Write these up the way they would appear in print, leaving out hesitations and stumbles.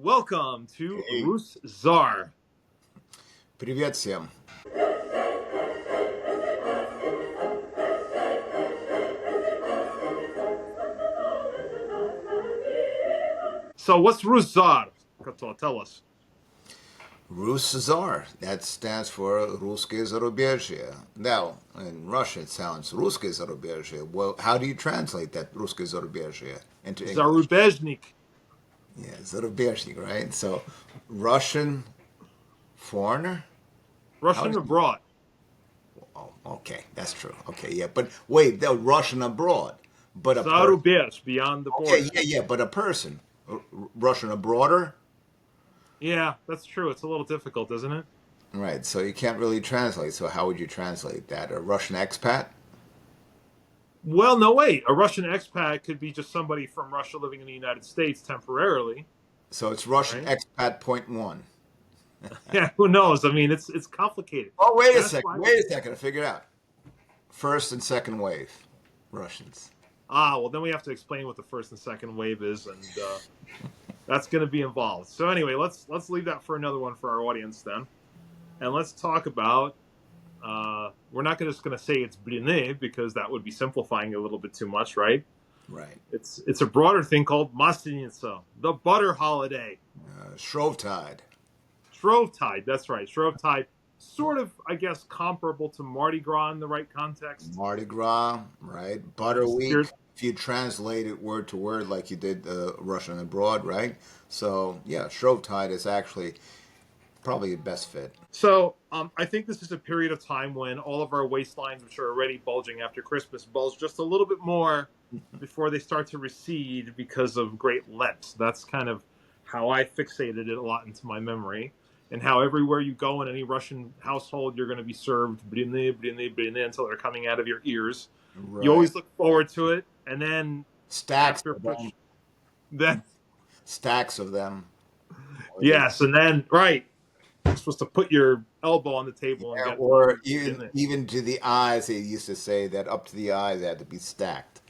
Welcome to Hey, Rus Czar. привет всем. So, what's Rus Czar? Kato, tell us. Rus Czar. That stands for Русское зарубежье. Now, in Russian it sounds Русское зарубежье. Well, how do you translate that Русское зарубежье into English? Zarubezhnik. Yeah, зарубежник, right? So, Russian foreigner? How Russian do you? abroad. Oh, okay, that's true. Okay, yeah, but wait, they're Russian abroad, but a person. Zarubezh, beyond the Okay, border. yeah, but a person. Russian abroader? Yeah, that's true. It's a little difficult, isn't it? Right, so you can't really translate. So how would you translate that? A Russian expat? Well, no, wait. A Russian expat could be just somebody from Russia living in the United States temporarily, So it's Russian right? expat point one. Yeah, who knows? I mean, it's complicated. Oh, wait a That's second. why. Wait a second. I figured it out. First and second wave Russians. Well, then we have to explain what the first and second wave is, and that's going to be involved. So anyway, let's leave that for another one for our audience then. And let's talk about. We're not just going to say it's blini because that would be simplifying it a little bit too much, right? Right. It's a broader thing called Maslenitsa, the butter holiday. Shrovetide. Shrovetide, that's right. Shrovetide, sort of, I guess, comparable to Mardi Gras in the right context. Mardi Gras, right? Butter It's Week. here. If you translate it word to word like you did Russian abroad, right? So, yeah, Shrovetide is actually probably the best fit. So I think this is a period of time when all of our waistlines, which are already bulging after Christmas, bulge just a little bit more before they start to recede because of Great Lent. That's kind of how I fixated it a lot into my memory, and how everywhere you go in any Russian household, you're going to be served blini, blini, blini until they're coming out of your ears. You Right. always look forward to it, and then Stacks after of them. push, then Stacks of them. yes, and then right, you're supposed to put your elbow on the table and get one Or even blini. even to the eyes, they used to say that up to the eyes they had to be stacked.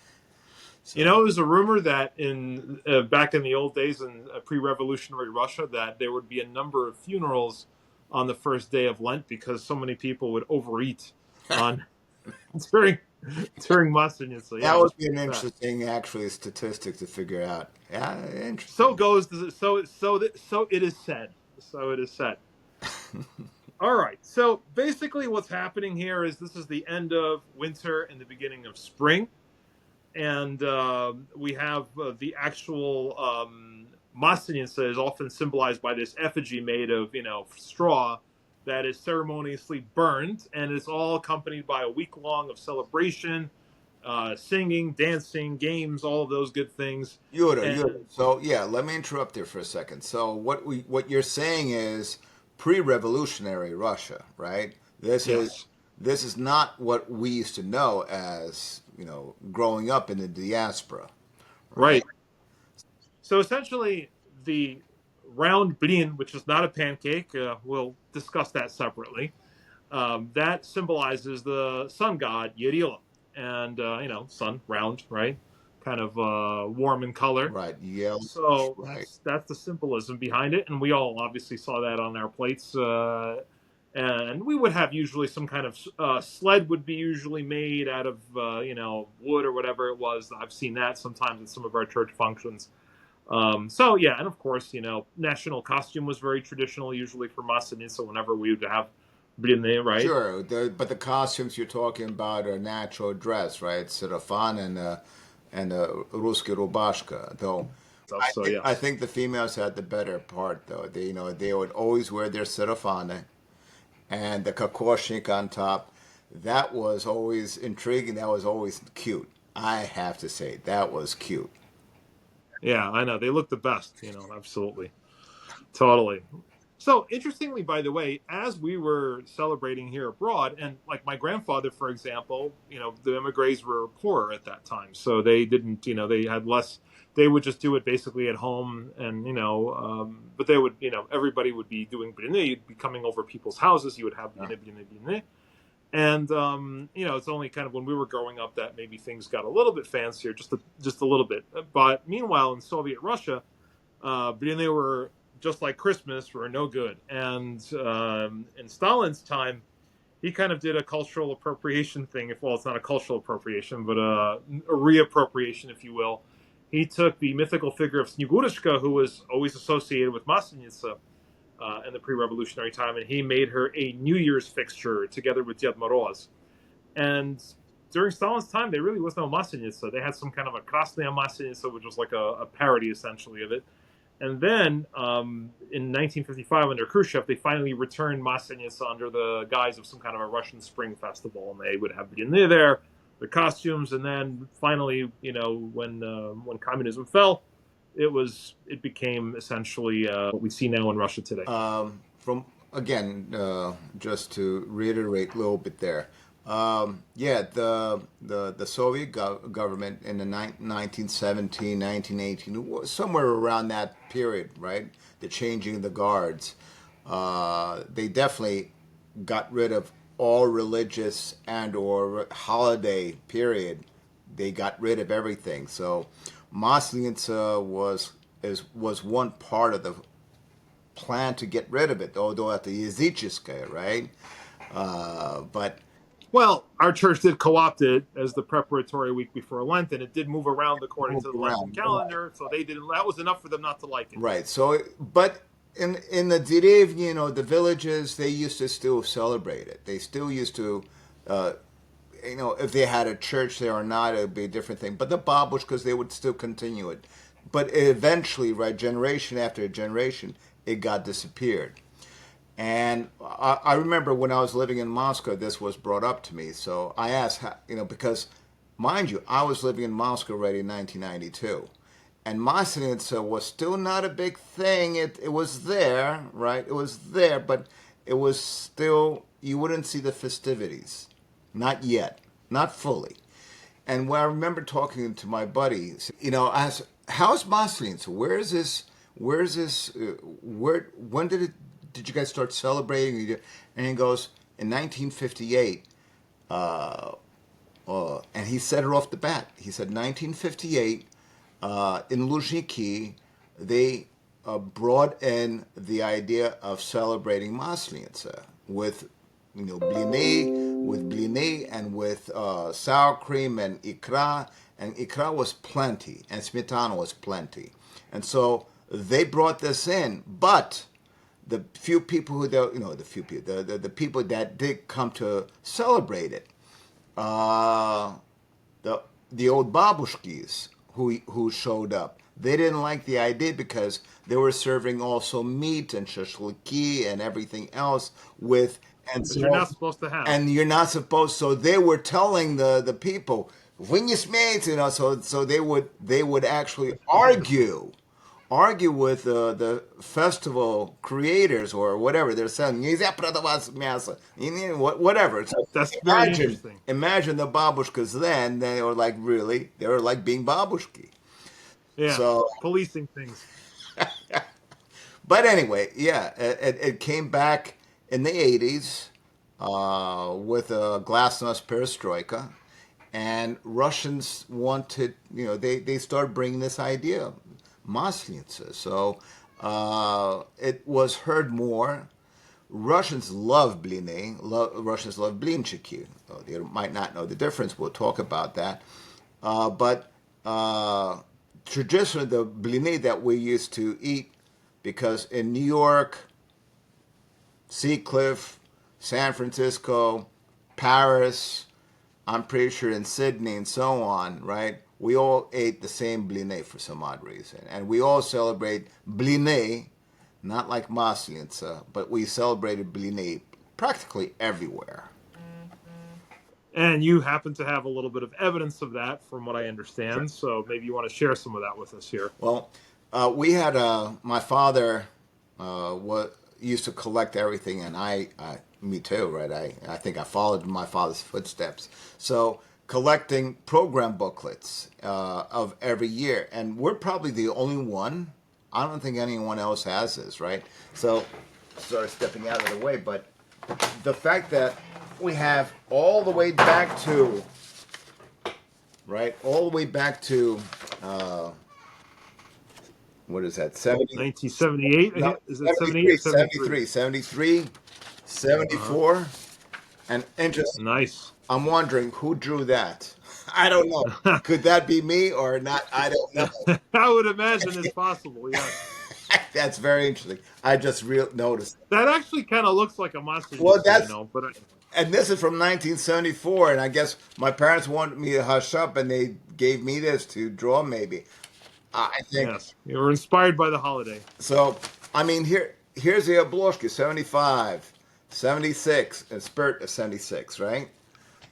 You So know, there's a rumor that in back in the old days in pre-revolutionary Russia, that there would be a number of funerals on the first day of Lent because so many people would overeat on during during Maslenitsa. that Yeah, would that's be an pretty sad. interesting, actually, statistic to figure out. Yeah, So interesting. goes so it is said. So it is said. All right. So basically, what's happening here is this is the end of winter and the beginning of spring, and we have the actual Maslenitsa is often symbolized by this effigy made of straw that is ceremoniously burned, and it's all accompanied by a week long of celebration, singing, dancing, games, all of those good things. Yura. And So yeah, let me interrupt there for a second. So what you're saying is pre-revolutionary Russia, right? This is yes, this is not what we used to know as growing up in the diaspora, right? right. So essentially, the round blin, which is not a pancake, we'll discuss that separately. That symbolizes the sun god Yarila, and sun round, right? Kind of warm in color. Right. Yellow. So Right. that's the symbolism behind it, and we all obviously saw that on our plates. And we would have usually some kind of sled would be usually made out of wood or whatever it was. I've seen that sometimes at some of our church functions. So yeah, and of course, national costume was very traditional, usually for Maslenitsa whenever we would have blin, right? Sure, but the costumes you're talking about are natural dress, right? Sarafan and Ruski Rubashka. Though So I yes. think the females had the better part, though. They would always wear their sarafane and the kokoshnik on top. That was always intriguing. That was always cute. I have to say that was cute. Yeah, I know. They look the best, absolutely. Totally. So interestingly, by the way, as we were celebrating here abroad, and like my grandfather, for example, the emigres were poorer at that time, so they didn't, they had less. They would just do it basically at home, and but they would, everybody would be doing blini. You'd be coming over people's houses. You would have Yeah. blini, blini, blini, and it's only kind of when we were growing up that maybe things got a little bit fancier, just a little bit. But meanwhile, in Soviet Russia, blini were just like Christmas, were no good. And in Stalin's time, he kind of did a cultural appropriation thing. Well, it's not a cultural appropriation, but a reappropriation, if you will. He took the mythical figure of Snegurishka, who was always associated with Maslenitsa in the pre-revolutionary time, and he made her a New Year's fixture together with Ded Moroz. And during Stalin's time, there really was no Maslenitsa. They had some kind of a Krasnaya Maslenitsa, which was like a parody, essentially, of it. And then in 1955, under Khrushchev, they finally returned Maslenitsa under the guise of some kind of a Russian Spring Festival, and they would have blini there, the costumes, and then finally, when communism fell, it became essentially what we see now in Russia today. From again, just to reiterate a little bit there. Yeah, the Soviet government in the 1917, 1918, somewhere around that period, right? The changing of the guards. They definitely got rid of all religious and or holiday period. They got rid of everything. So Maslenitsa was one part of the plan to get rid of it, although at the Yazichiskaya, right? But well, our church did co-opt it as the preparatory week before Lent, and it did move around according to the Lenten calendar. So they didn't. That was enough for them not to like it. Right. So, but in the derevnya, the villages, they used to still celebrate it. They still used to, if they had a church there or not, it would be a different thing. But the babushkas, they would still continue it. But eventually, right, generation after generation, it got disappeared. And I remember when I was living in Moscow, this was brought up to me. So I asked, because, mind you, I was living in Moscow already in 1992. And Maslenitsa was still not a big thing. It was there, right? It was there, but it was still, you wouldn't see the festivities. Not yet. Not fully. And when I remember talking to my buddies, I asked, how's Maslenitsa? When did you guys start celebrating? And he goes, in 1958, and he said it off the bat. He said 1958, in Luzhniki, they brought in the idea of celebrating Maslenitsa with, blini, and with sour cream and ikra. And ikra was plenty, and smetana was plenty. And so they brought this in, but the few people the people that did come to celebrate it, the old babushkis who showed up, they didn't like the idea because they were serving also meat and shashliki and everything else with, and so you're not supposed to have, and you're not supposed. So they were telling the people, when you smell, so they would actually argue with the festival creators or whatever. They're saying, whatever. So that's very interesting. Imagine the babushkas then, they were like being babushki. Yeah, so policing things. But anyway, yeah, it came back in the 80s with a glasnost perestroika. And Russians wanted, they started bringing this idea, Maslenitsa. So it was heard more. Russians love blini. Russians love blinchiki. They might not know the difference. We'll talk about that. But traditionally, the blini that we used to eat, because in New York, Seacliff, San Francisco, Paris, I'm pretty sure in Sydney and so on, right? We all ate the same blini for some odd reason. And we all celebrate blini, not like Maslenitsa, but we celebrated blini practically everywhere. And you happen to have a little bit of evidence of that, from what I understand. So maybe you want to share some of that with us here. Well, we had my father used to collect everything, and me too, right? I think I followed in my father's footsteps. So collecting program booklets of every year, and we're probably the only one. I don't think anyone else has this, right? So, sorry, stepping out of the way, but the fact that we have all the way back to, right, all the way back to what is that, 70? 1978. No, Is it 78 or 73, 73? 73, 73, Uh-huh. 74. And interesting, Nice. I'm wondering who drew that. I don't know. Could that be me or not? I don't know. I would imagine it's possible. Yes. That's very interesting. I just noticed. That actually kind of looks like a Well, Maslenitsa, that's but anyway. and this is from 1974, and I guess my parents wanted me to hush up, and they gave me this to draw. Maybe I think Yes. You were inspired by the holiday. so. I mean, here's the Obloshki 75, 76, and Spirit of 76, right?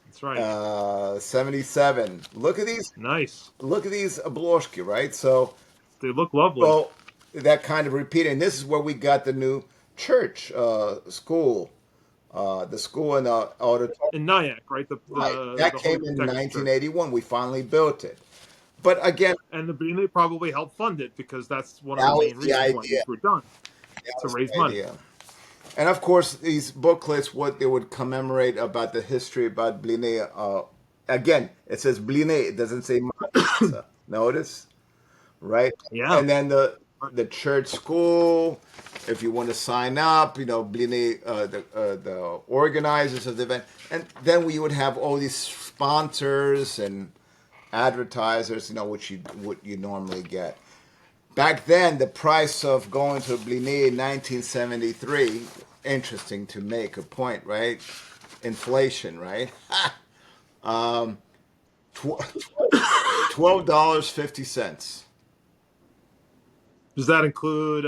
That's right. 77. Nice. Look at these Obloshki, right? So, They look lovely. well, that kind of repeated, and this is where we got the new church school, the school in the auditorium. In Nyack, right? The Right. the, That the Holy came in Protective Church. 1981. We finally built it. But again, And the blini probably helped fund it because that's one of that the was main the reasons why idea. these were done, That to was raise the money. idea. And of course, these booklets, what they would commemorate about the history about Bline. Again, it says Bline. It doesn't say Maslenitsa. Notice, right? Yeah. And then the church school. If you want to sign up, Bline, the organizers of the event, and then we would have all these sponsors and advertisers, what you normally get. Back then, the price of going to Blini in 1973, interesting to make a point, right? Inflation, right? $12.50. Does that include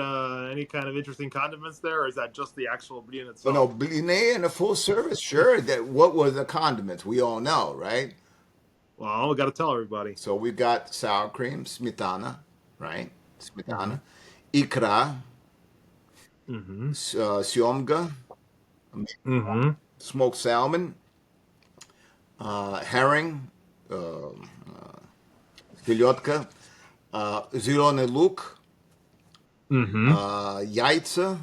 any kind of interesting condiments there, or is that just the actual blin Oh no, itself? Blini and a full service, sure. That what were the condiments? We all know, right? Well, we got to tell everybody. So we got sour cream, smetana, right? Mm-hmm. Smetana, ikra, Mm-hmm. syomga, Mm-hmm. smoked salmon, herring, селедка, зеленый лук, Mm-hmm. яйца,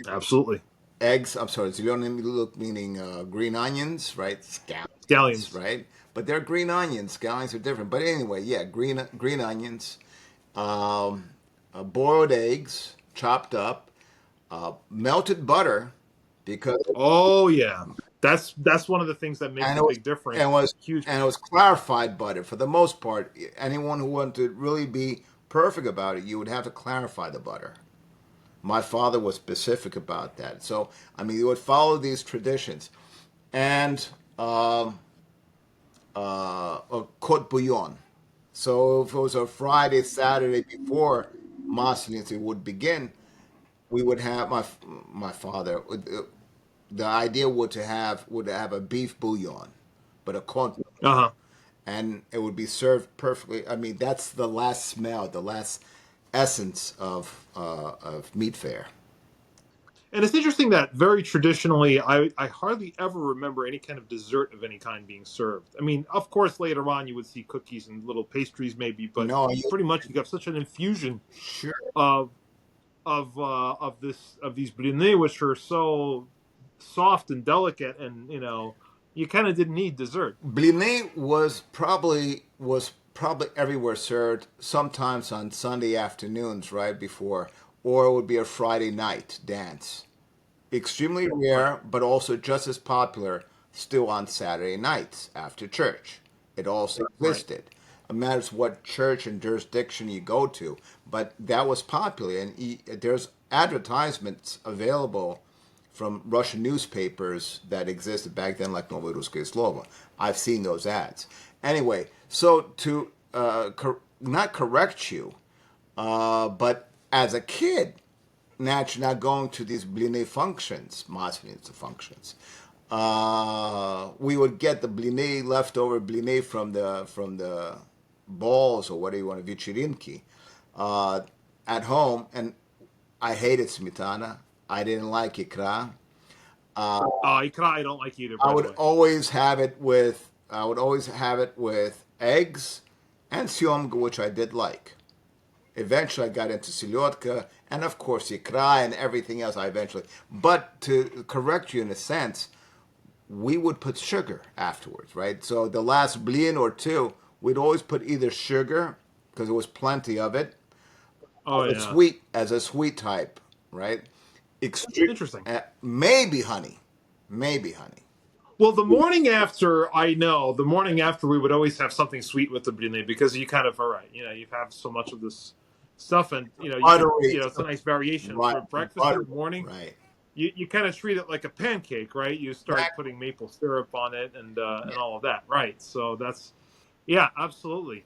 Absolutely. eggs. I'm sorry, zеленый лук meaning green onions, right? Scallions, Scallions. right? But they're green onions. Scallions are different. But anyway, yeah, green onions, um, boiled eggs, chopped up, melted butter, because Oh yeah, that's one of the things that makes and a it was big difference. and was Huge. and it was clarified butter for the most part. Anyone who wanted to really be perfect about it, you would have to clarify the butter. My father was specific about that. So I mean, you would follow these traditions, and a cote bouillon. So if it was a Friday, Saturday before Maslenitsa would begin, we would have my father. The idea would have a beef bouillon, but a cote Uh huh. and it would be served perfectly. I mean, that's the last smell, the last essence of meat fare. And it's interesting that very traditionally, I hardly ever remember any kind of dessert of any kind being served. I mean, of course, later on you would see cookies and little pastries, maybe, but No, pretty much you got such an infusion sure. of of these blini, which are so soft and delicate, and you kind of didn't need dessert. Blini was probably everywhere served. Sometimes on Sunday afternoons, right before, or it would be a Friday night dance. Extremely Right. rare, but also just as popular still on Saturday nights after church. It also Right. existed. It matters what church and jurisdiction you go to, but that was popular. And there's advertisements available from Russian newspapers that existed back then, like Novy Ruskaya Slovo. I've seen those ads. Anyway, so to not correct you, but as a kid, naturally not going to these blini functions, Maslenitsa functions. We would get the blini, leftover blini from the balls or whatever you want, vichirinki, uh, at home, and I hated smetana. I didn't like ikra. Ikra, I don't like either, I by the would way. always have it with eggs and syomga, which I did like. Eventually, I got into Silyotka and, of course, Ikra and everything else. But to correct you in a sense, we would put sugar afterwards, right? So the last blin or two, we'd always put either sugar, because there was plenty of it, Oh as a yeah, sweet type, right? Extreme, interesting. maybe honey, maybe honey. Well, the morning after, I know the morning after we would always have something sweet with the blini because you kind of, all right, you have so much of this stuff, and you could, Buttery, it's a nice variation right? for breakfast in Butter, the morning. right? You kind of treat it like a pancake, right? You start Exactly. putting maple syrup on it Yeah. and all of that, right? So that's yeah, absolutely.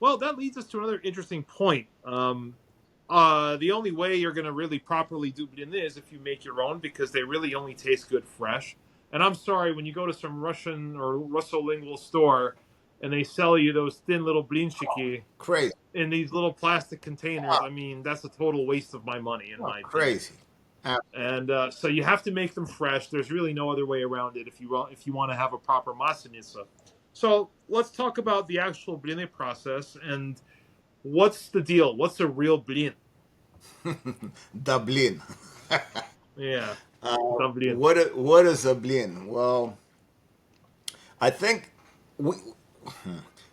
Well, that leads us to another interesting point. The only way you're going to really properly do blini is if you make your own because they really only taste good fresh. And I'm sorry, when you go to some Russian or Russolingual store and they sell you those thin little blinchiki Crazy, in these little plastic containers, I mean, that's a total waste of my money, in oh, my opinion. crazy. Uh, And so you have to make them fresh. There's really no other way around it if you want to have a proper Maslenitsa. So let's talk about the actual blini process and what's the deal? What's a real blin? Dublin. Yeah, Uh, Dublin. what is a blin? Well, I think we,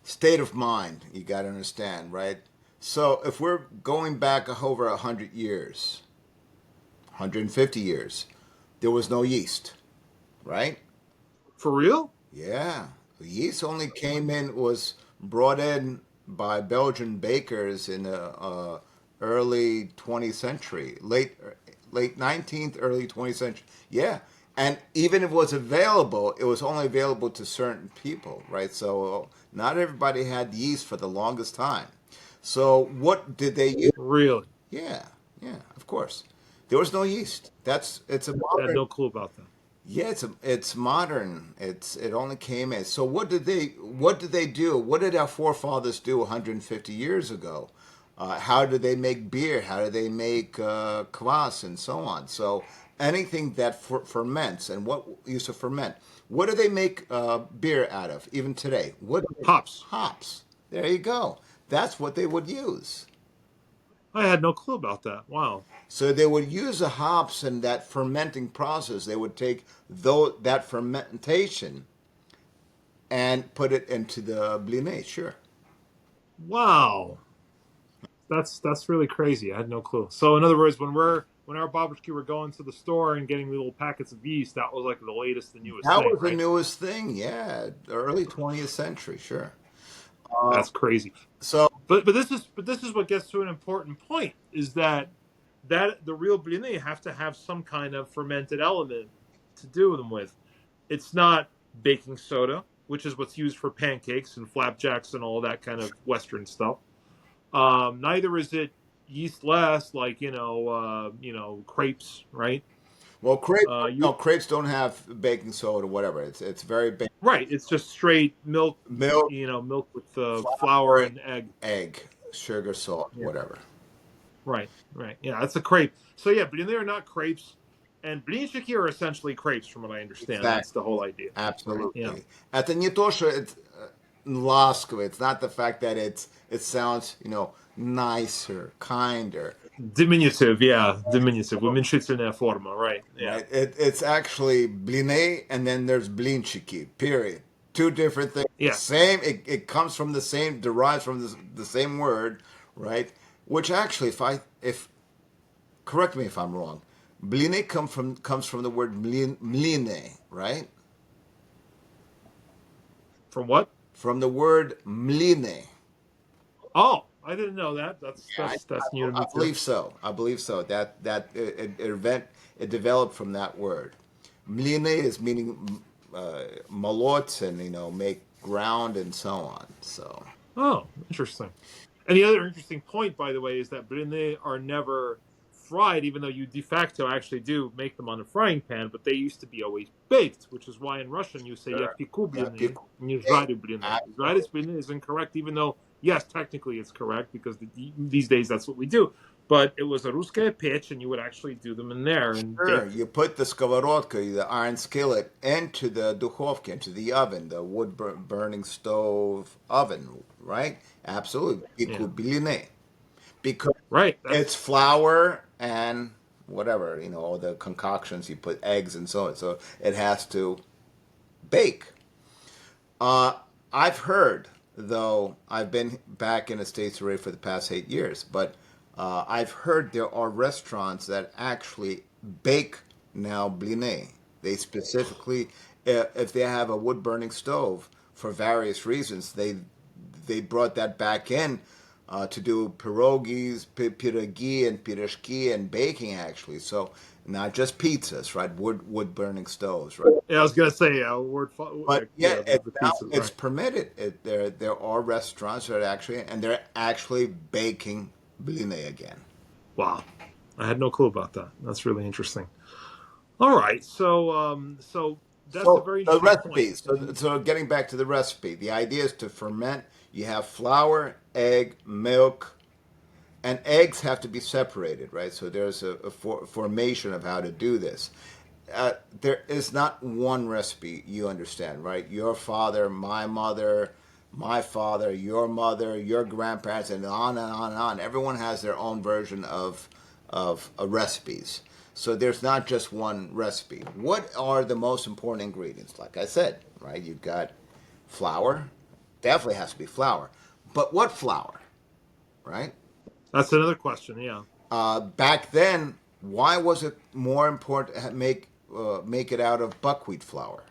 state of mind. You got to understand, right? So if we're going back over 100 years, 150 years, there was no yeast, right? For real? Yeah, the yeast only came in was brought in by Belgian bakers in the early 20th century, late 19th, early 20th century. Yeah, and even if it was available, it was only available to certain people, right? So not everybody had yeast for the longest time. So what did they use? Really? Yeah, yeah, of course. There was no yeast. It's a I had modern. no clue about that. Yeah, it's modern. It only came in. So what did they do? What did our forefathers do 150 years ago? How did they make beer? How did they make kvass and so on? So anything that ferments and what used to ferment. What do they make beer out of even today? What Hops. hops? There you go. That's what they would use. I had no clue about that. Wow. So they would use the hops and that fermenting process. They would take that fermentation and put it into the blini. Sure. Wow. That's really crazy. I had no clue. So in other words, when our barbecue were going to the store and getting little packets of yeast, that was like the latest and newest That thing, was the right? newest thing. Yeah, the early 20th century. Sure. Uh, That's crazy. so But this is what gets to an important point is that the real blini have to have some kind of fermented element to do them with. It's not baking soda, which is what's used for pancakes and flapjacks and all that kind of Western stuff. Neither is it yeastless, like crepes, right? well, crepes. You No, crepes don't have baking soda, whatever. It's very basic. right. It's just straight milk, Milk, milk with flour flour, and egg. egg, sugar, salt, Yeah. whatever. Right, right. Yeah, that's a crepe. So yeah, but they are not crepes, and blinchiki are essentially crepes, from what I understand. That's the Exactly. whole idea, right? Yeah. Absolutely. Это не то, что it's ласково. It's not the fact that it sounds, nicer, kinder, Diminutive, yeah, diminutive. Уменьшительная форма, right? Yeah, right? It's actually blini and then there's blinchiki, period. Two different things. yeah. Same, it comes from the same, derives from the same word, right? Which actually, if correct me if I'm wrong, blini comes from the word mline, right? From what? From the word mline. Oh, I didn't know that. That's Yeah, that's that's new to I me too. believe so. I believe so. It developed from that word. Mline is meaning malot and make ground and so on. So Oh, interesting. And the other interesting point, by the way, is that blini are never fried, even though you de facto actually do make them on a frying pan, but they used to be always baked, which is why in Russian you say sure. "yapiku Yeah, blini" people. and you "žvaru blini." "Žvaris Absolutely. blini" is incorrect, even though, yes, technically it's correct because these days that's what we do. But it was a ruskaya pitch, and you would actually do them in there and Sure. bake them. You put the skоворodka, the iron skillet, into the dukhovka, into the oven, the wood burning stove oven, right? Absolutely. Yeah, Piku because right. it's That's flour and whatever, all the concoctions you put eggs and so on. So it has to bake. Uh, I've heard, though, I've been back in the States already for the past 8 years, but I've heard there are restaurants that actually bake now blini. They specifically, if they have a wood burning stove for various reasons, they brought that back in to do pierogies, piragi and pirashki and baking actually. So not just pizzas, right? Wood burning stoves, right? Yeah, I was gonna say But yeah, yeah, it, the now pizzas, it's right? permitted. There are restaurants that are actually and they're actually baking blini again. Wow, I had no clue about that. That's really interesting. All right, so that's a So very the interesting point. recipe. So getting back to the recipe, the idea is to ferment. You have flour, egg, milk, and eggs have to be separated, right? So there's a formation of how to do this. There is not one recipe. You understand, right? Your father, my father, your mother, your grandparents, and on and on and on. Everyone has their own version of recipes. So there's not just one recipe. What are the most important ingredients? Like I said, right? You've got flour. Definitely has to be flour. But what flour, right? That's another question. Yeah. Back then, why was it more important to make it out of buckwheat flour?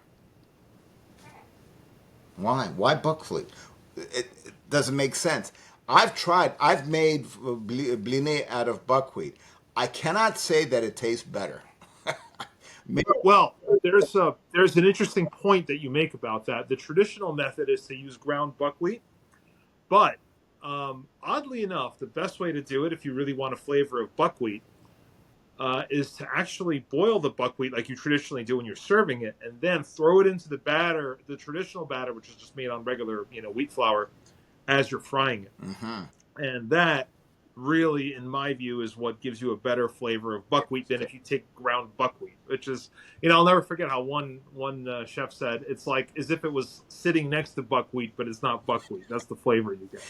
Why? Why buckwheat? It doesn't make sense. I've tried. I've made blini out of buckwheat. I cannot say that it tastes better. Maybe- Well, there's an interesting point that you make about that. The traditional method is to use ground buckwheat, but oddly enough, the best way to do it, if you really want a flavor of buckwheat, is to actually boil the buckwheat like you traditionally do when you're serving it, and then throw it into the batter, the traditional batter, which is just made on regular, wheat flour, as you're frying it. Mhm. And that really, in my view, is what gives you a better flavor of buckwheat than if you take ground buckwheat, which is, I'll never forget how one chef said it's like as if it was sitting next to buckwheat, but it's not buckwheat. That's the flavor you get.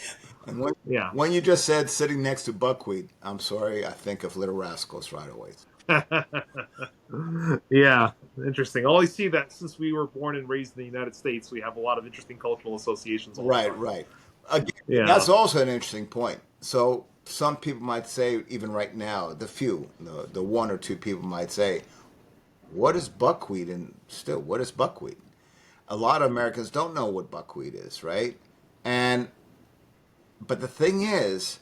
And when, Yeah. when you just said sitting next to buckwheat, I'm sorry, I think of Little Rascals right away. Yeah, interesting. I always see that since we were born and raised in the United States, we have a lot of interesting cultural associations all the Right, time. right. Again, Yeah. that's also an interesting point. So some people might say, even right now, the one or two people might say, what is buckwheat? And still, what is buckwheat? A lot of Americans don't know what buckwheat is, right? And but the thing is,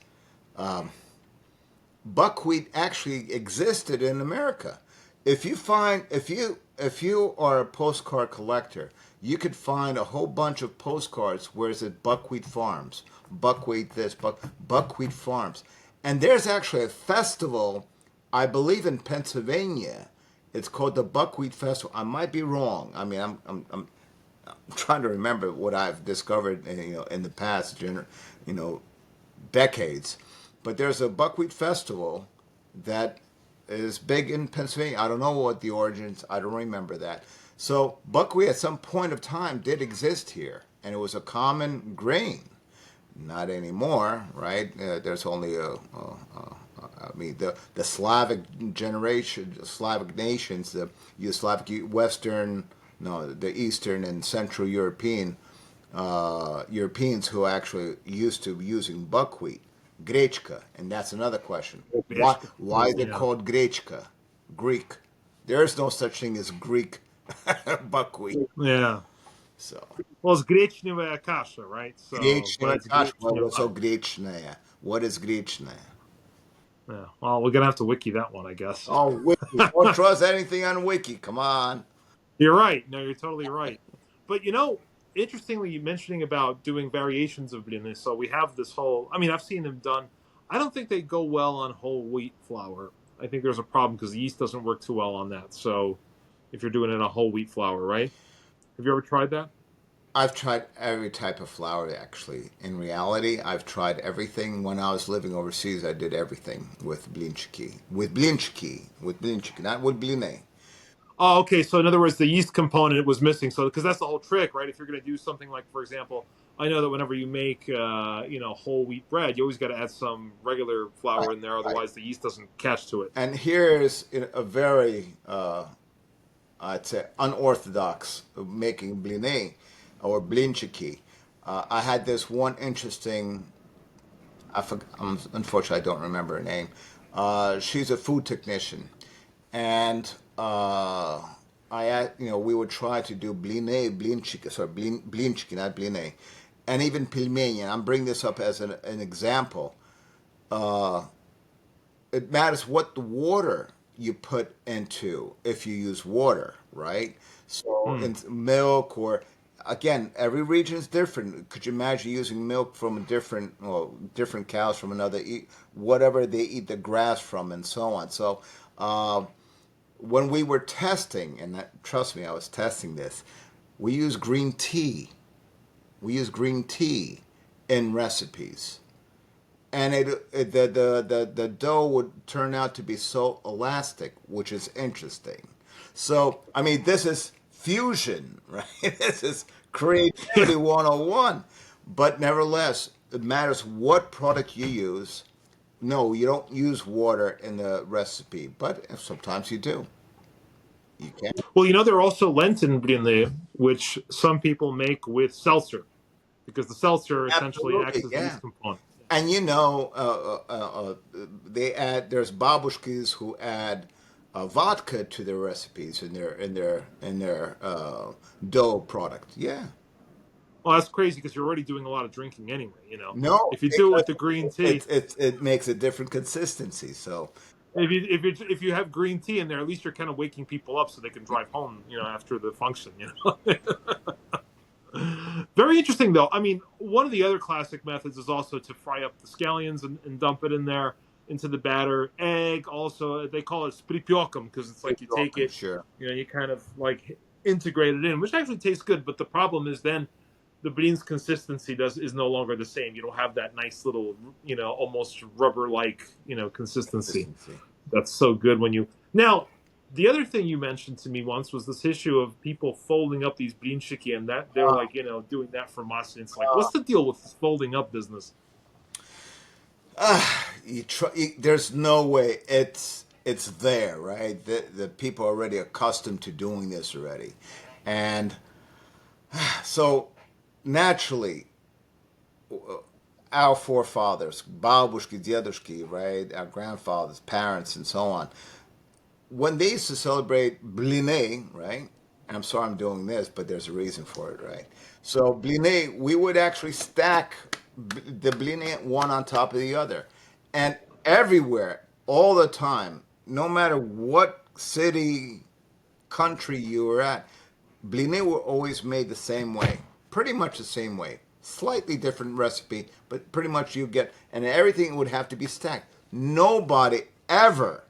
buckwheat actually existed in America. If you are a postcard collector, you could find a whole bunch of postcards where it's at buckwheat farms, buckwheat this, buckwheat farms, and there's actually a festival, I believe in Pennsylvania. It's called the Buckwheat Festival. I might be wrong. I mean, I'm trying to remember what I've discovered, in the past, you know, decades. But there's a buckwheat festival that is big in Pennsylvania. I don't know what the origins. I don't remember that. So buckwheat at some point of time did exist here, and it was a common grain. Not anymore, right? There's only I mean, the Slavic generation, Slavic nations, the Slavic Western, no, the Eastern and Central Europeans who actually used to using buckwheat, grechka, and that's another question. Why is it Yeah. called grechka? Greek. There is no such thing as Greek buckwheat. Yeah. So Well, it's grechnaya kasha, right? So, but grechna, it's gosh, well, grechnaya. what's so grechna? What is grechna? Yeah. Well, we're gonna have to wiki that one, I guess. Oh, wiki. Don't trust anything on wiki. Come on. You're right. No, you're totally right. But interestingly, you mentioning about doing variations of blini. So we have this whole. I mean, I've seen them done. I don't think they go well on whole wheat flour. I think there's a problem because the yeast doesn't work too well on that. So if you're doing it on whole wheat flour, right? Have you ever tried that? I've tried every type of flour, actually. In reality, I've tried everything. When I was living overseas, I did everything with blinchiki. With blinchiki, not with bline. Oh, okay. So in other words, the yeast component was missing. So because that's the whole trick, right? If you're going to do something like, for example, I know that whenever you make, whole wheat bread, you always got to add some regular Right, flour in there, right. otherwise the yeast doesn't catch to it. And here's a very, I'd say, unorthodox of making bline or blinchiki. I had this one interesting. Unfortunately, I don't remember her name. She's a food technician, and we would try to do blinchiki, sorry, blinchiki, not bline, and even pilmeni. And I'm bringing this up as an example. It matters what the water you put into if you use water, right? So Hmm. in milk or again, every region is different. Could you imagine using milk from a different cows from another, whatever they eat the grass from, and so on. So uh, when we were testing, and trust me, I was testing this. We use green tea. We use green tea in recipes, and the dough would turn out to be so elastic, which is interesting. So I mean, this is fusion, right? This is Yeah. creativity 101. But nevertheless, it matters what product you use. No, you don't use water in the recipe, but sometimes you do. You can. Well, there are also Lenten blini, which some people make with seltzer, because the seltzer essentially acts Absolutely, as the yeah. yeast component. And they add. There's babushkas who add vodka to their recipes in their dough product. Yeah. Well, that's crazy because you're already doing a lot of drinking anyway. No, If you do it because with the green tea, it makes a different consistency. So if you have green tea in there, at least you're kind of waking people up so they can drive home, after the function. Very interesting, though. I mean, one of the other classic methods is also to fry up the scallions and dump it in there into the batter. Egg, also, they call it spripyokum because it's like you take welcome, it, sure. you kind of like integrate it in, which actually tastes good. But the problem is then the beans consistency is no longer the same. You don't have that nice little, almost rubber like, consistency. Consistency. That's so good when you now. The other thing you mentioned to me once was this issue of people folding up these blinchiki, and that they're like, doing that for us. And it's like, what's the deal with this folding up business? There's no way it's there, right? The people are already accustomed to doing this already, and so naturally, our forefathers, babushki, dedushki, right, our grandfathers, parents, and so on, when they used to celebrate bline, right? And I'm sorry I'm doing this, but there's a reason for it, right? So bline, we would actually stack the bline one on top of the other, and everywhere, all the time, no matter what city, country you were at, blini were always made the same way, pretty much the same way. Slightly different recipe, but pretty much you get, and everything would have to be stacked. Nobody ever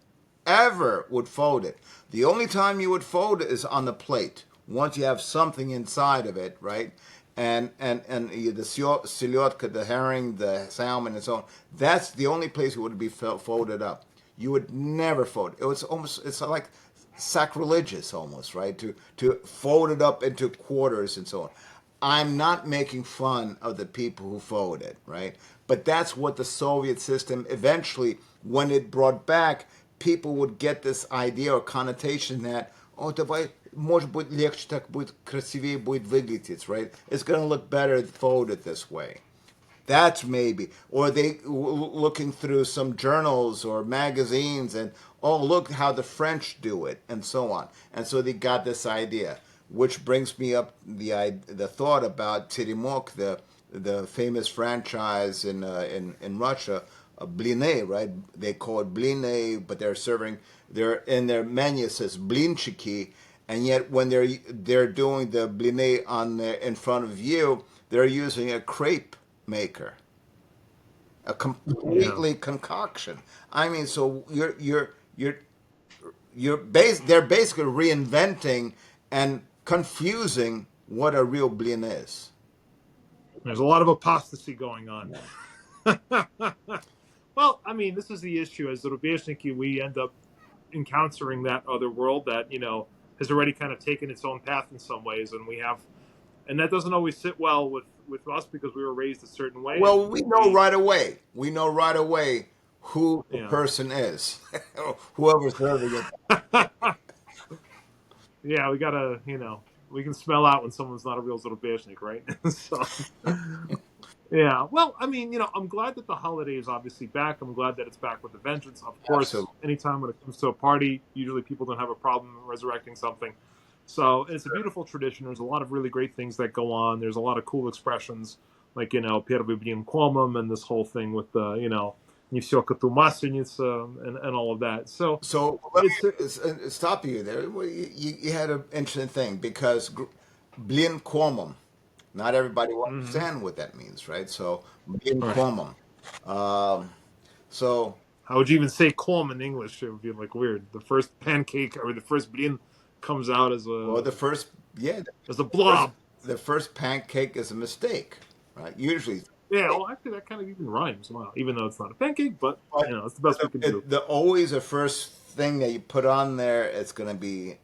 would fold it. The only time you would fold it is on the plate. Once you have something inside of it, right? And the siliotka, the herring, the salmon, and so on. That's the only place it would be folded up. You would never fold. It's like sacrilegious almost, right? To fold it up into quarters and so on. I'm not making fun of the people who fold it, right? But that's what the Soviet system eventually, when it brought back, people would get this idea or connotation that, oh, давай, может быть, легче так будет, красивее будет выглядеть, right? It's going to look better folded this way. That's maybe, or they looking through some journals or magazines and oh look how the French do it and so on, and so they got this idea, which brings me up the thought about Tirimok, the famous franchise in Russia, blin, right? They call it blin, but they're in their menu says blinchiki, and yet when they're doing the blin in front of you, they're using a crepe maker, a Yeah. completely concoction. I mean, so they're basically reinventing and confusing what a real blin is. There's a lot of apostasy going on. Well, I mean, this is the issue. As Zarubezhniki, we end up encountering that other world that has already kind of taken its own path in some ways, and that doesn't always sit well with us because we were raised a certain way, Well, and we know we right away. We know right away who the yeah person is, whoever's serving it. yeah we gotta we can smell out when someone's not a real Zarubezhnik, right? So Yeah, well, I mean, I'm glad that the holiday is obviously back. I'm glad that it's back with a vengeance. Of course, Absolutely. anytime when it comes to a party, usually people don't have a problem resurrecting something. So it's a beautiful tradition. There's a lot of really great things that go on. There's a lot of cool expressions, like, Первый блин комом and this whole thing with the, не все коту масленица and all of that. So So let it's, me stop you there. Well, you had an interesting thing because blin komum, not everybody will mhm. understand what that means, right? So blin All right. komum. Um, so, How would you even say colm in English? It would be like weird. The first pancake or the first blin comes out as well, a the first, yeah, as a first, blob. the first pancake is a mistake, right? Usually, Yeah, well, actually, that kind of even rhymes. Wow, even though it's not a pancake, but but it's the best we can do. the always the first thing that you put on there, it's going to be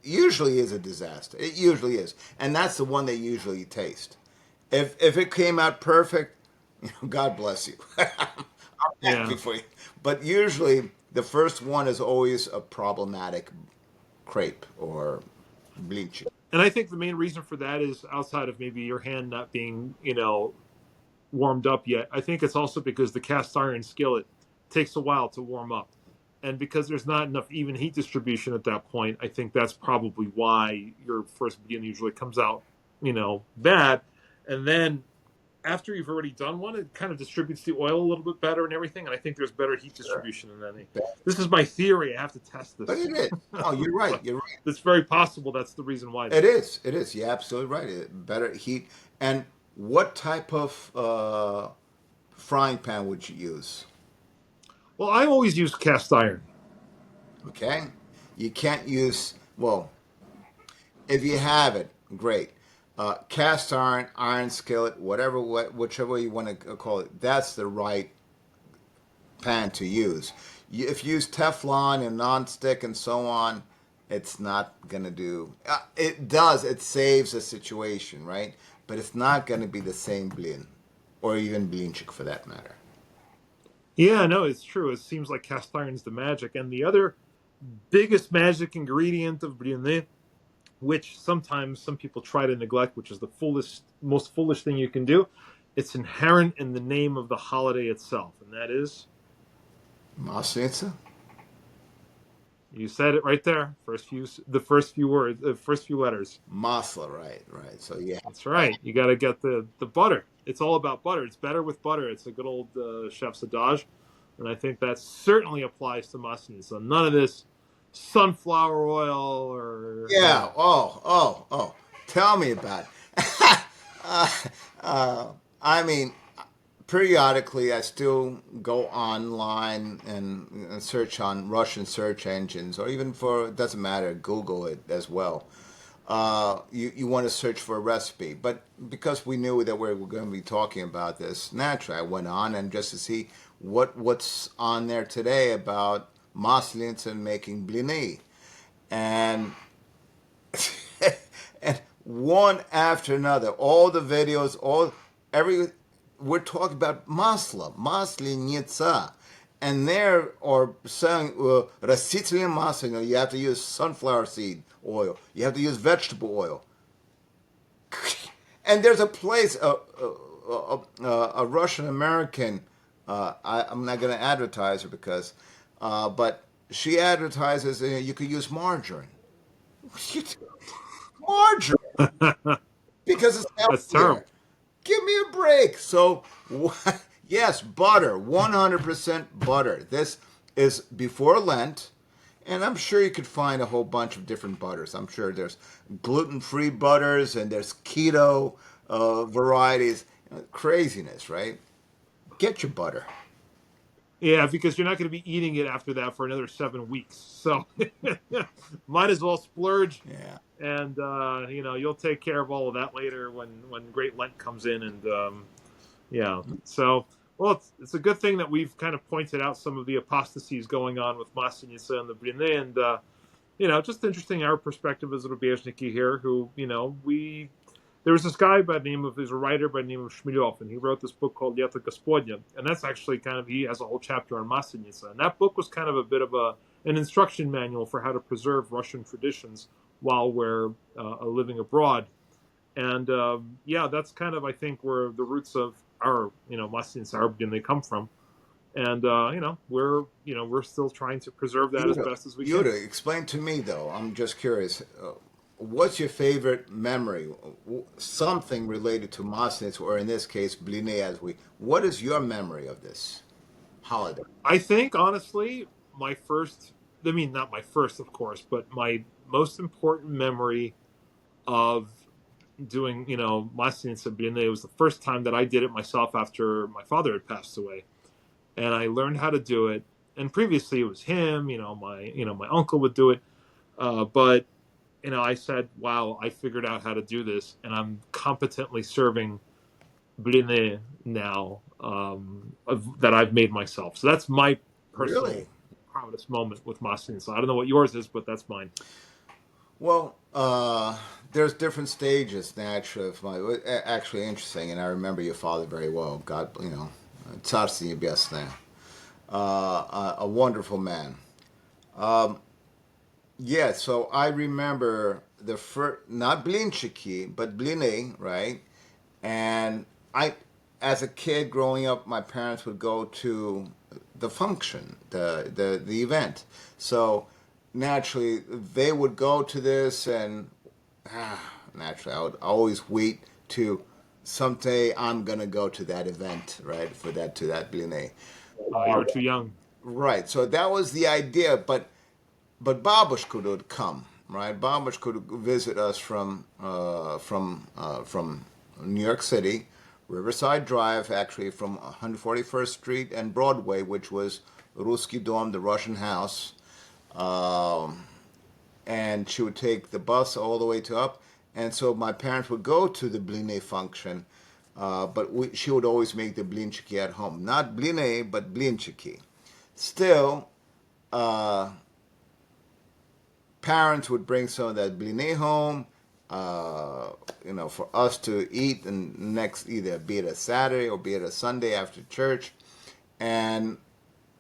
usually is a disaster. It usually is, and that's the one they usually taste. If it came out perfect, God bless you. I'm happy Yeah, for you. But usually, the first one is always a problematic crepe or bleaching. and I think the main reason for that is outside of maybe your hand not being, warmed up yet. I think it's also because the cast iron skillet takes a while to warm up, and because there's not enough even heat distribution at that point, I think that's probably why your first beginning usually comes out, bad, and then after you've already done one, it kind of distributes the oil a little bit better and everything. And I think there's better heat Sure. distribution than any. This is my theory. I have to test But this, it is. Oh, you're right. but You're right. it's very possible that's the reason why, It though. is. It is. You're absolutely right. Better heat. And what type of frying pan would you use? Well, I always use cast iron. Okay. You can't use, well, if you have it, great. Cast iron, iron skillet, whatever, whichever you want to call it, that's the right pan to use. If you use Teflon and non-stick and so on, it's not going to do. It does. It saves a situation, right? But it's not going to be the same blin, or even blinchik for that matter. Yeah, no, it's true. It seems like cast iron's the magic. And the other biggest magic ingredient of blini, which sometimes some people try to neglect, which is the most foolish thing you can do, it's inherent in the name of the holiday itself, and that is. Maslenitsa? You said it right there. The first few words, the first few letters. Masla, right, right. So yeah, That's right. You got to get the butter. It's all about butter. It's better with butter. It's a good old chef's adage, and I think that certainly applies to mustard. So none of this sunflower oil or yeah. Oh. Tell me about it. uh, uh, I mean, periodically I still go online and search on Russian search engines, or even for it doesn't matter, Google it as well. You want to search for a recipe, but because we knew that we were going to be talking about this, naturally I went on and just to see what's on there today about Maslenitsa and making blini, and and one after another, all the videos, every we're talking about Maslenitsa, and there are saying растительное масло. You have to use sunflower seed oil. You have to use vegetable oil. And there's a place, a Russian American. I'm not going to advertise her because, but she advertises you could use margarine. Margarine because it's that's healthier. terrible. Give me a break. So, yes, butter, 100% butter. This is before Lent, and I'm sure you could find a whole bunch of different butters. I'm sure there's gluten-free butters and there's keto varieties. Craziness, right? Get your butter. Yeah, because you're not going to be eating it after that for another 7 weeks. So might as well splurge, Yeah. and you'll take care of all of that later when Great Lent comes in, and yeah. So, well, it's a good thing that we've kind of pointed out some of the apostasies going on with Maslenitsa and the Brine, and just interesting our perspective as Rubežniki here, who we there was this guy by the name of there's a writer by the name of Shmilyov, and he wrote this book called Yeta Gospodня, and that's actually kind of he has a whole chapter on Maslenitsa, and that book was kind of a bit of an instruction manual for how to preserve Russian traditions while we're living abroad, and yeah, that's kind of I think where the roots of our Maslenitsa are they come from, and we're still trying to preserve that as Yura, best as we can. Yura, explain to me though. I'm just curious. What's your favorite memory? Something related to Masnitz, or in this case, Bline, as we. What is your memory of this holiday? I think honestly, my first, I mean, not my first, of course, but my most important memory of doing, Maslenitsa Blin was the first time that I did it myself after my father had passed away, and I learned how to do it. And previously, it was him. My uncle would do it, but I said, "Wow, I figured out how to do this, and I'm competently serving blini now that I've made myself." So that's my Really? personal proudest moment with Masin. So I don't know what yours is, but that's mine. Well, there's different stages. Naturally, of my actually interesting, and I remember your father very well. God, Tsarsti Nebesne, a wonderful man. Yeah, so I remember the first, not blinchiki, but bline, right? And I, as a kid growing up, my parents would go to the function, the event. So naturally, they would go to this, and naturally, I would always wait to someday I'm gonna go to that event, right? For that to that bline. You were too young. Right. So that was the idea, but Babushka would come, right? Babushka would visit us from New York City, Riverside Drive, actually from 141st Street and Broadway, which was Ruski Dom, the Russian house. Um, and she would take the bus all the way to up. And so my parents would go to the bline function, but she would always make the blinchiki at home. Not bline, but blinchiki. Still, uh, parents would bring some of that blini home, for us to eat, and next either be it a Saturday or be it a Sunday after church, and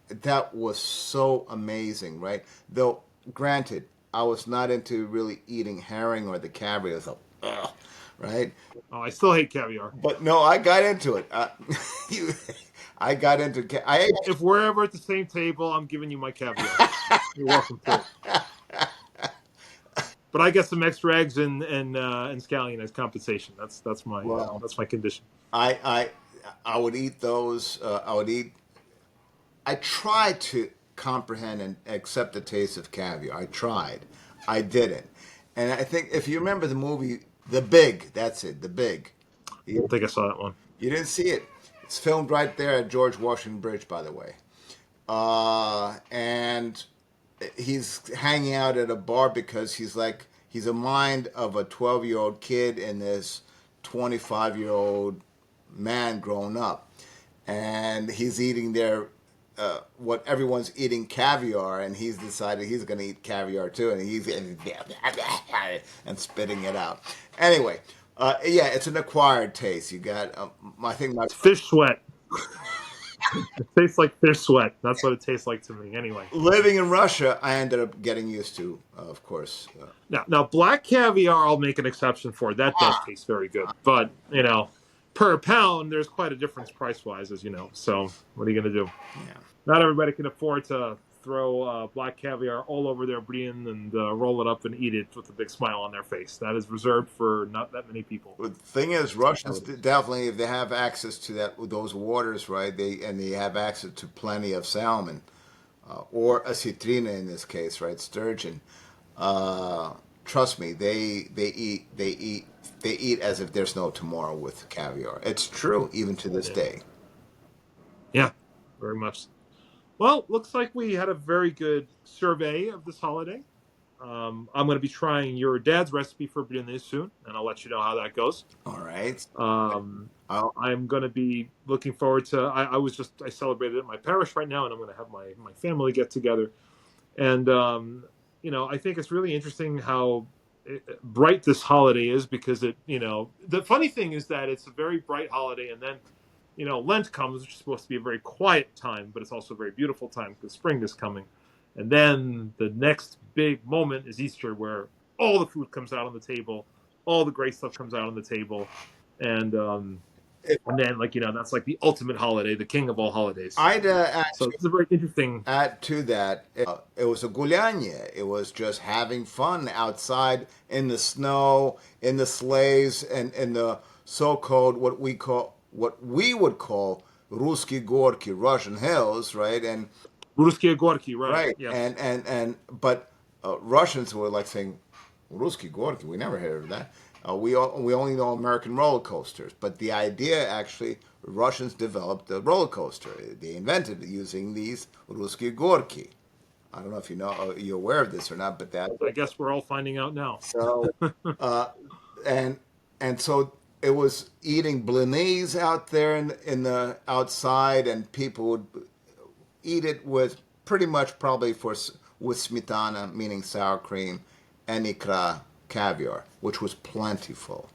that was so amazing, right? Though, granted, I was not into really eating herring or the caviar, so right? Oh, I still hate caviar. But no, I got into it. You, I got into. I If we're ever at the same table, I'm giving you my caviar. You're welcome to it. But I get some extra eggs and scallion as compensation. well, That's my condition. I I I would eat those. I would eat. I tried to comprehend and accept the taste of caviar. I tried. I didn't. And I think if you remember the movie The Big, that's it, The Big. I don't think I saw that one. You didn't see it. It's filmed right there at George Washington Bridge, by the way. And he's hanging out at a bar because he's a mind of a 12-year-old kid and this 25-year-old man grown up, and he's eating their what everyone's eating caviar, and he's decided he's going to eat caviar too, and he's and spitting it out. Anyway, yeah, it's an acquired taste. You got, I think my It's fish sweat. It tastes like fish sweat. That's what it tastes like to me. Anyway, living in Russia, I ended up getting used to, of course. now black caviar, I'll make an exception for. That does taste very good, but per pound, there's quite a difference price wise, as you know. So what are you going to do? Yeah. Not everybody can afford to throw black caviar all over their blin and roll it up and eat it with a big smile on their face. That is reserved for not that many people. The thing is, Russians definitely, if they have access to those waters, right? They have access to plenty of salmon, or a citrina in this case, right? Sturgeon. Trust me, they eat as if there's no tomorrow with caviar. It's true, even to this Yeah, day. yeah, very much. Well, looks like we had a very good survey of this holiday. I'm going to be trying your dad's recipe for blini soon, and I'll let you know how that goes. All right. Um, I'll, I'm going to be looking forward to. I celebrated at my parish right now, and I'm going to have my family get together. And I think it's really interesting how bright this holiday is because the funny thing is that it's a very bright holiday, and then Lent comes, which is supposed to be a very quiet time, but it's also a very beautiful time because spring is coming. And then the next big moment is Easter, where all the food comes out on the table, all the great stuff comes out on the table, and And then, like, that's like the ultimate holiday, the king of all holidays. I'd So actually this is a very interesting. add to that. It was a gulyanye. It was just having fun outside in the snow, in the sleighs, and in the so-called what we would call Ruski Gorki, Russian hills, right? And Ruski Gorki, right? right, Yes. but Russians were like saying, "Ruski Gorki." We never heard of that. We only know American roller coasters, but the idea actually Russians developed the roller coaster. They invented it using these Ruski Gorki. I don't know if you're aware of this or not, but that I guess we're all finding out now. so uh, and so it was eating blinis out there in the outside, and people would eat it with pretty much probably with smetana, meaning sour cream, and ikra, caviar, which was plentiful.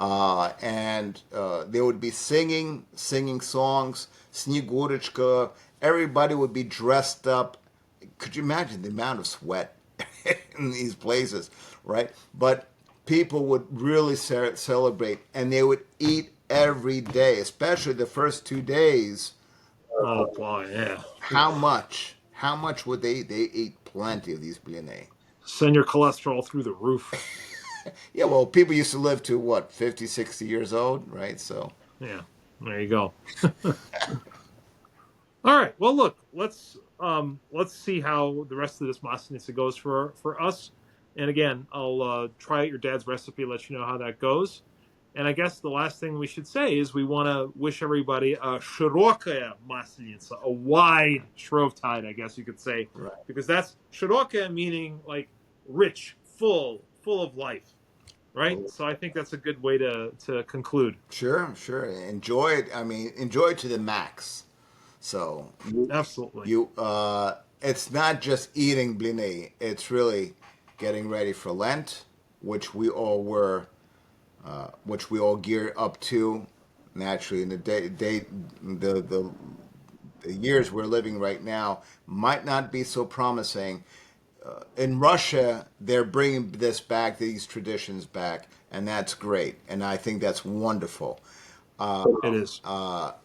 And they would be singing songs, Snegurочка. Everybody would be dressed up. Could you imagine the amount of sweat in these places, right? But people would really celebrate, and they would eat every day, especially the first 2 days. Oh boy, yeah. How much? How much would they? They eat plenty of these blini. Send your cholesterol through the roof. Yeah, well, people used to live to what, 50, 60 years old, right? So, Yeah, there you go. All right. Well, look, let's see how the rest of this Maslenitsa goes for us. And again, I'll try out your dad's recipe, let you know how that goes. And I guess the last thing we should say is we want to wish everybody a shirokaya Maslenitsa, a wide Shrovetide, I guess you could say, right. because that's shirokaya meaning like rich, full of life, right? So I think that's a good way to conclude. Sure, sure. Enjoy it. I mean, enjoy it to the max. So, Absolutely. it's not just eating blini. It's really getting ready for Lent, which we all which we all gear up to. Naturally, in the years we're living right now might not be so promising. In Russia, they're bringing this back, these traditions back, and that's great. And I think that's wonderful. It is.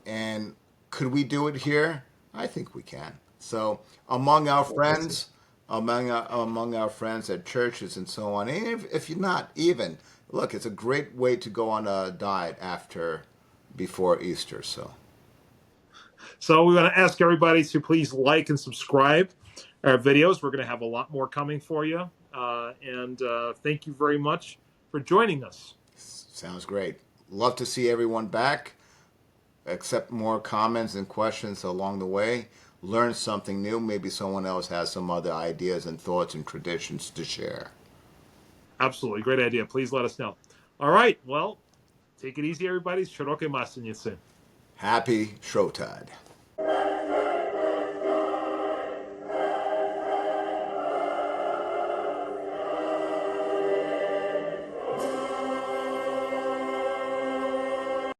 And could we do it here? I think we can. So among our friends, among our friends at churches and so on, and if you're not even, look, it's a great way to go on a diet before Easter. So we want to ask everybody to please like and subscribe our videos. We're going to have a lot more coming for you. And thank you very much for joining us. Sounds great. Love to see everyone back. Accept more comments and questions along the way. Learn something new. Maybe someone else has some other ideas and thoughts and traditions to share. Absolutely. Great idea. Please let us know. All right. Well, take it easy, everybody. Shirokei Maslenitsa. Happy Shrovetide.